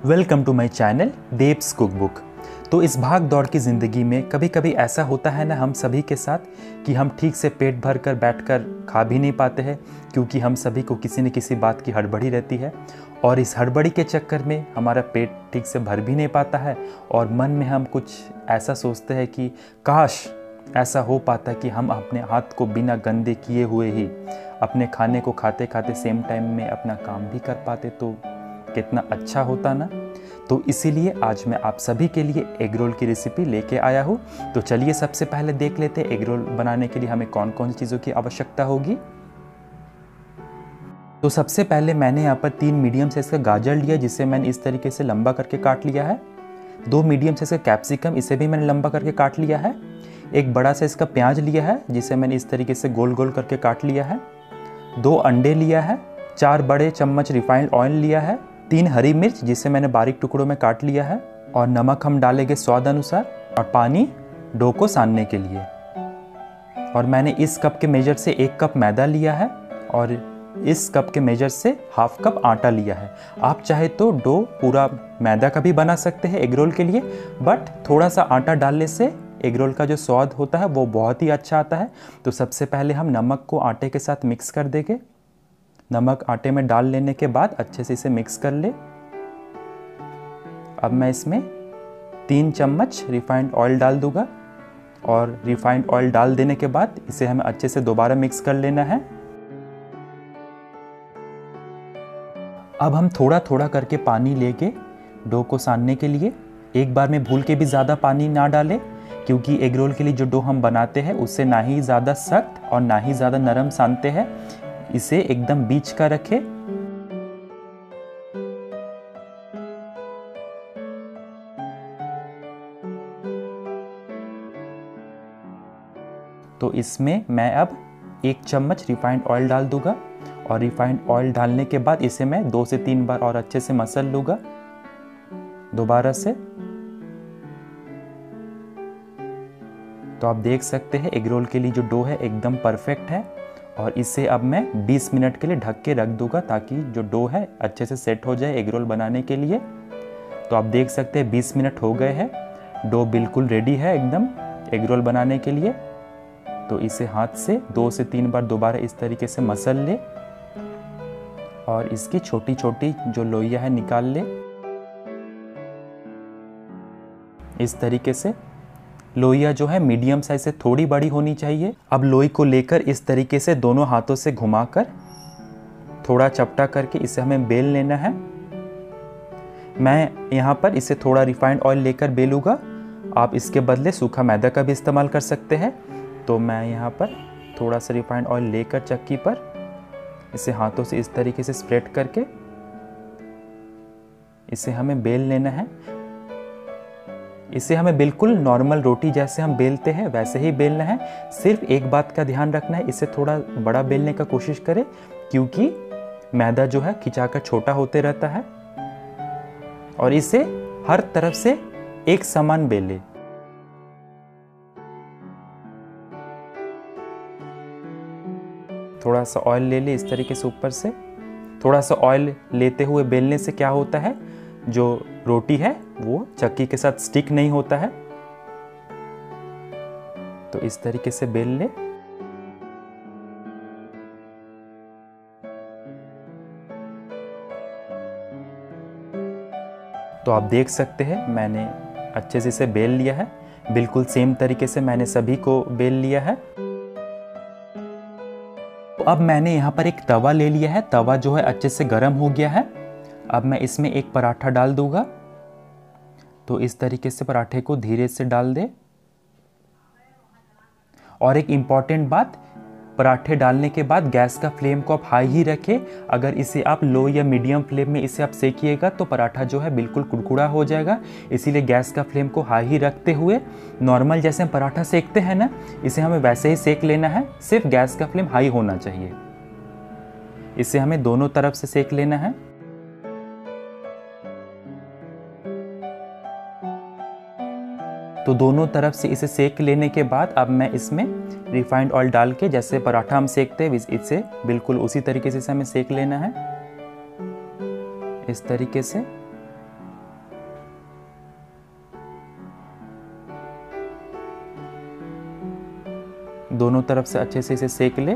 Welcome to my channel Dev's cook book. तो इस भाग दौड़ की ज़िंदगी में कभी कभी ऐसा होता है ना हम सभी के साथ कि हम ठीक से पेट भर कर बैठ कर खा भी नहीं पाते हैं, क्योंकि हम सभी को किसी न किसी बात की हड़बड़ी रहती है और इस हड़बड़ी के चक्कर में हमारा पेट ठीक से भर भी नहीं पाता है और मन में हम कुछ ऐसा सोचते हैं कि काश ऐसा हो पाता कि हम अपने हाथ को बिना गंदे किए हुए ही अपने खाने को खाते खाते सेम टाइम में अपना काम भी कर पाते तो कितना अच्छा होता ना। तो इसीलिए आज मैं आप सभी के लिए एग रोल की रेसिपी लेके आया हूँ। तो चलिए सबसे पहले देख लेते हैं एग रोल बनाने के लिए हमें कौन कौन सी चीज़ों की आवश्यकता होगी। तो सबसे पहले मैंने यहाँ पर 3 मीडियम साइज का गाजर लिया, जिसे मैंने इस तरीके से लंबा करके काट लिया है। 2 मीडियम साइज का कैप्सिकम, इसे भी मैंने लंबा करके काट लिया है। एक बड़ा साइज का प्याज लिया है, जिसे मैंने इस तरीके से गोल गोल करके काट लिया है। 2 अंडे लिया है। 4 बड़े चम्मच रिफाइंड ऑयल लिया है। 3 हरी मिर्च, जिसे मैंने बारीक टुकड़ों में काट लिया है। और नमक हम डालेंगे स्वाद अनुसार, और पानी डो को सानने के लिए। और मैंने इस कप के मेजर से 1 कप मैदा लिया है और इस कप के मेजर से हाफ कप आटा लिया है। आप चाहे तो डो पूरा मैदा का भी बना सकते हैं एग रोल के लिए, बट थोड़ा सा आटा डालने से एग रोल का जो स्वाद होता है वो बहुत ही अच्छा आता है। तो सबसे पहले हम नमक को आटे के साथ मिक्स कर देंगे। नमक आटे में डाल लेने के बाद अच्छे से इसे मिक्स कर ले। अब मैं इसमें 3 चम्मच रिफाइंड ऑयल डाल दूंगा और रिफाइंड ऑयल डाल देने के बाद इसे हमें अच्छे से दोबारा मिक्स कर लेना है। अब हम थोड़ा थोड़ा करके पानी लेके डो को सानने के लिए, एक बार में भूल के भी ज़्यादा पानी ना डालें, क्योंकि एग रोल के लिए जो डो हम बनाते हैं उससे ना ही ज़्यादा सख्त और ना ही ज़्यादा नरम सानते हैं। इसे एकदम बीच का रखें। तो इसमें मैं अब 1 चम्मच रिफाइंड ऑयल डाल दूंगा और रिफाइंड ऑयल डालने के बाद इसे मैं 2 से 3 बार और अच्छे से मसल लूंगा दोबारा से। तो आप देख सकते हैं एग रोल के लिए जो डो है एकदम परफेक्ट है और इसे अब मैं 20 मिनट के लिए ढक के रख दूंगा ताकि जो डो है अच्छे से सेट हो जाए एग रोल बनाने के लिए। तो आप देख सकते हैं 20 मिनट हो गए हैं, डो बिल्कुल रेडी है एकदम एग रोल बनाने के लिए। तो इसे हाथ से 2 से 3 बार दोबारा इस तरीके से मसल ले और इसकी छोटी छोटी जो लोइयां है निकाल ले। इस तरीके से लोइयां जो है मीडियम साइज से थोड़ी बड़ी होनी चाहिए। अब लोई को लेकर इस तरीके से दोनों हाथों से घुमाकर थोड़ा चपटा करके इसे हमें बेल लेना है। मैं यहाँ पर इसे थोड़ा रिफाइंड ऑयल लेकर बेलूंगा। आप इसके बदले सूखा मैदा का भी इस्तेमाल कर सकते हैं। तो मैं यहाँ पर थोड़ा सा रिफाइंड ऑयल लेकर चक्की पर इसे हाथों से इस तरीके से स्प्रेड करके इसे हमें बेल लेना है। इसे हमें बिल्कुल नॉर्मल रोटी जैसे हम बेलते हैं वैसे ही बेलना है। सिर्फ एक बात का ध्यान रखना है, इसे थोड़ा बड़ा बेलने का कोशिश करें, क्योंकि मैदा जो है खिंचाकर छोटा होते रहता है। और इसे हर तरफ से एक समान बेले। थोड़ा सा ऑयल ले ले इस तरीके से ऊपर से। थोड़ा सा ऑयल लेते हुए बेलने से क्या होता है, जो रोटी है वो चक्की के साथ स्टिक नहीं होता है। तो इस तरीके से बेल ले। तो आप देख सकते हैं मैंने अच्छे से इसे बेल लिया है। बिल्कुल सेम तरीके से मैंने सभी को बेल लिया है। तो अब मैंने यहाँ पर एक तवा ले लिया है। तवा जो है अच्छे से गर्म हो गया है। अब मैं इसमें एक पराठा डाल दूंगा। तो इस तरीके से पराठे को धीरे से डाल दे। और एक इम्पॉर्टेंट बात, पराठे डालने के बाद गैस का फ्लेम को आप हाई ही रखें। अगर इसे आप लो या मीडियम फ्लेम में इसे आप सेकिएगा तो पराठा जो है बिल्कुल कुरकुरा हो जाएगा। इसीलिए गैस का फ्लेम को हाई ही रखते हुए नॉर्मल जैसे हम पराठा सेकते हैं ना, इसे हमें वैसे ही सेक लेना है। सिर्फ गैस का फ्लेम हाई होना चाहिए। इसे हमें दोनों तरफ से सेक लेना है। तो दोनों तरफ से इसे सेक लेने के बाद अब मैं इसमें रिफाइंड ऑयल डाल के, जैसे पराठा हम सेकते हैं इसे बिल्कुल उसी तरीके से हमें सेक लेना है, इस तरीके से। दोनों तरफ से अच्छे से इसे सेक ले।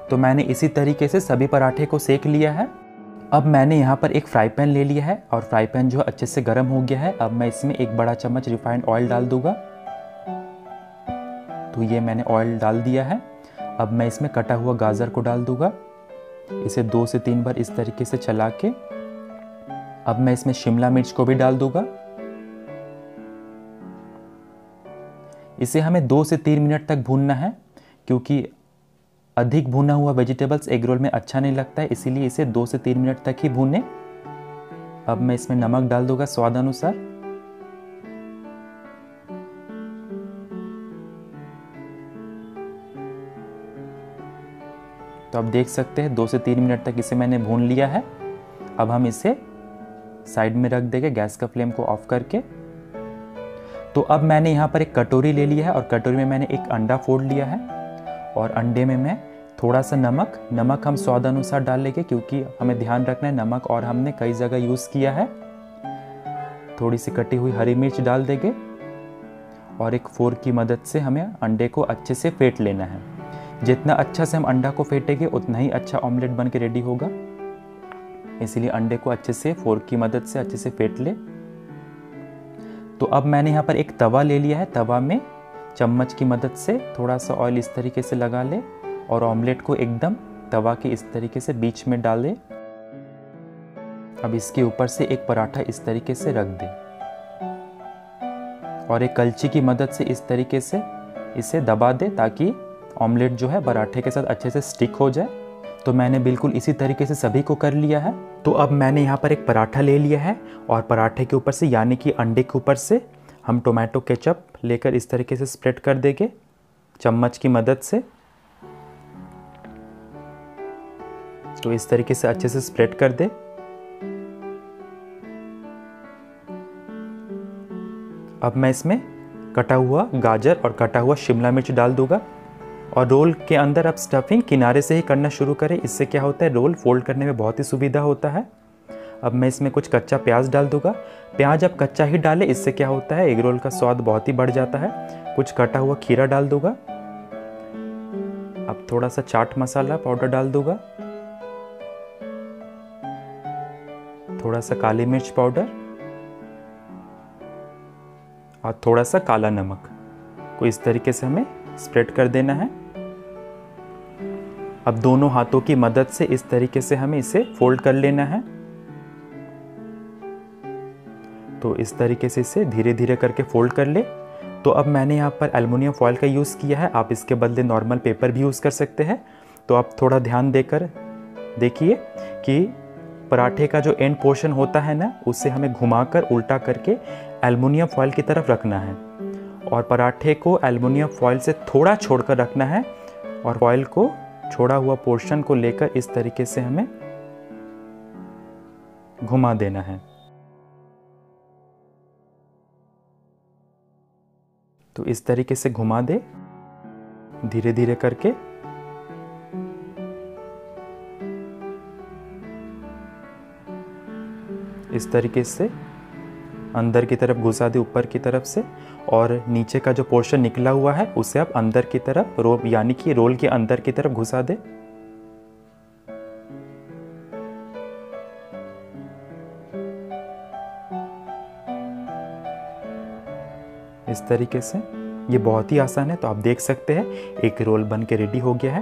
तो मैंने इसी तरीके से सभी पराठे को सेक लिया है। अब मैंने यहाँ पर एक फ्राई पैन ले लिया है और फ्राई पैन जो अच्छे से गर्म हो गया है। अब मैं इसमें 1 बड़ा चम्मच रिफाइंड ऑयल डाल दूंगा। तो ये मैंने ऑयल डाल दिया है। अब मैं इसमें कटा हुआ गाजर को डाल दूंगा। इसे 2 से 3 बार इस तरीके से चला के अब मैं इसमें शिमला मिर्च को भी डाल दूंगा। इसे हमें 2 से 3 मिनट तक भूनना है, क्योंकि अधिक भुना हुआ वेजिटेबल्स एग रोल में अच्छा नहीं लगता है, इसीलिए इसे 2 से 3 मिनट तक ही भूनें। अब मैं इसमें नमक डाल दूंगा स्वाद अनुसार। तो आप देख सकते हैं 2 से 3 मिनट तक इसे मैंने भून लिया है। अब हम इसे साइड में रख देंगे गैस का फ्लेम को ऑफ करके। तो अब मैंने यहाँ पर एक कटोरी ले लिया है और कटोरी में मैंने एक अंडा फोड़ लिया है और अंडे में मैं थोड़ा सा नमक हम स्वाद अनुसार डाल लेंगे, क्योंकि हमें ध्यान रखना है नमक और हमने कई जगह यूज़ किया है। थोड़ी सी कटी हुई हरी मिर्च डाल देंगे और एक फोर्क की मदद से हमें अंडे को अच्छे से फेंट लेना है। जितना अच्छा से हम अंडा को फेंटेंगे उतना ही अच्छा ऑमलेट बन के रेडी होगा, इसीलिए अंडे को अच्छे से फोर्क की मदद से अच्छे से फेंट ले। तो अब मैंने यहाँ पर एक तवा ले लिया है। तवा में चम्मच की मदद से थोड़ा सा ऑयल इस तरीके से लगा ले और ऑमलेट को एकदम तवा के इस तरीके से बीच में डाल दे। अब इसके ऊपर से एक पराठा इस तरीके से रख दे और एक कलची की मदद से इस तरीके से इसे दबा दे, ताकि ऑमलेट जो है पराठे के साथ अच्छे से स्टिक हो जाए। तो मैंने बिल्कुल इसी तरीके से सभी को कर लिया है। तो अब मैंने यहाँ पर एक पराठा ले लिया है और पराठे के ऊपर से यानी कि अंडे के ऊपर से हम टोमेटो केचप लेकर इस तरीके से स्प्रेड कर देंगे चम्मच की मदद से। तो इस तरीके से अच्छे से स्प्रेड कर दे। अब मैं इसमें कटा हुआ गाजर और कटा हुआ शिमला मिर्च डाल दूंगा और रोल के अंदर अब स्टफिंग किनारे से ही करना शुरू करें। इससे क्या होता है, रोल फोल्ड करने में बहुत ही सुविधा होता है। अब मैं इसमें कुछ कच्चा प्याज डाल दूंगा। प्याज अब कच्चा ही डालें, इससे क्या होता है एग रोल का स्वाद बहुत ही बढ़ जाता है। कुछ कटा हुआ खीरा डाल दूंगा। अब थोड़ा सा चाट मसाला पाउडर डाल दूंगा, थोड़ा सा काली मिर्च पाउडर और थोड़ा सा काला नमक को इस तरीके से हमें स्प्रेड कर देना है। अब दोनों हाथों की मदद से इस तरीके से हमें इसे फोल्ड कर लेना है। तो इस तरीके से इसे धीरे धीरे करके फोल्ड कर ले। तो अब मैंने यहाँ पर एल्युमिनियम फॉयल का यूज़ किया है, आप इसके बदले नॉर्मल पेपर भी यूज़ कर सकते हैं। तो आप थोड़ा ध्यान देकर देखिए कि पराठे का जो एंड पोर्शन होता है ना, उसे हमें घुमाकर उल्टा करके एल्युमिनियम फॉयल की तरफ रखना है और पराठे को एल्युमिनियम फॉयल से थोड़ा छोड़कर रखना है और फॉयल को छोड़ा हुआ पोर्शन को लेकर इस तरीके से हमें घुमा देना है। तो इस तरीके से घुमा दे धीरे धीरे करके। इस तरीके से अंदर की तरफ घुसा दे ऊपर की तरफ से, और नीचे का जो पोर्शन निकला हुआ है उसे आप अंदर की तरफ यानी कि रोल के अंदर की तरफ घुसा दे। इस तरीके से ये बहुत ही आसान है। तो आप देख सकते हैं एक रोल बन के रेडी हो गया है।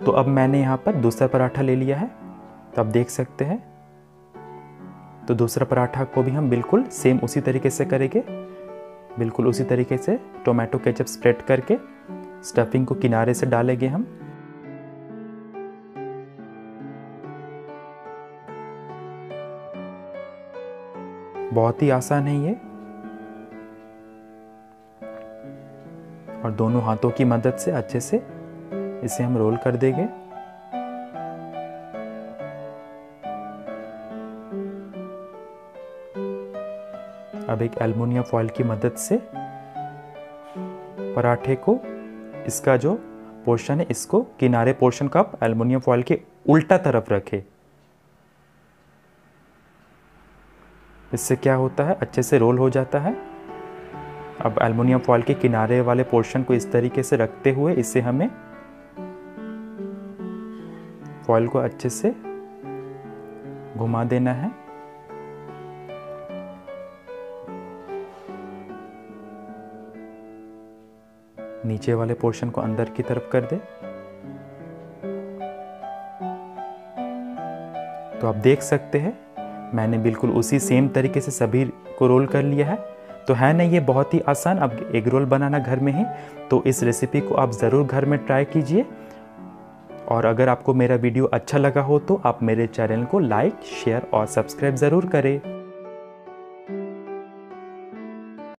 तो अब मैंने यहाँ पर दूसरा पराठा ले लिया है, तो आप देख सकते हैं। तो दूसरा पराठा को भी हम बिल्कुल सेम उसी तरीके से करेंगे। बिल्कुल उसी तरीके से टोमेटो केचप स्प्रेड करके स्टफिंग को किनारे से डालेंगे हम। बहुत ही आसान है ये, और दोनों हाथों की मदद से अच्छे से इसे हम रोल कर देंगे। अब एक एल्युमिनियम फॉयल की मदद से पराठे को, इसका जो पोर्शन है इसको किनारे पोर्शन का एल्युमिनियम फॉयल के उल्टा तरफ रखें। इससे क्या होता है, अच्छे से रोल हो जाता है। अब एल्युमिनियम फॉयल के किनारे वाले पोर्शन को इस तरीके से रखते हुए इसे हमें फॉयल को अच्छे से घुमा देना है। नीचे वाले पोर्शन को अंदर की तरफ कर दे। तो आप देख सकते हैं मैंने बिल्कुल उसी सेम तरीके से सभी को रोल कर लिया है। तो है ना ये बहुत ही आसान अब एग रोल बनाना घर में ही। तो इस रेसिपी को आप ज़रूर घर में ट्राई कीजिए। और अगर आपको मेरा वीडियो अच्छा लगा हो तो आप मेरे चैनल को लाइक, शेयर और सब्सक्राइब ज़रूर करें।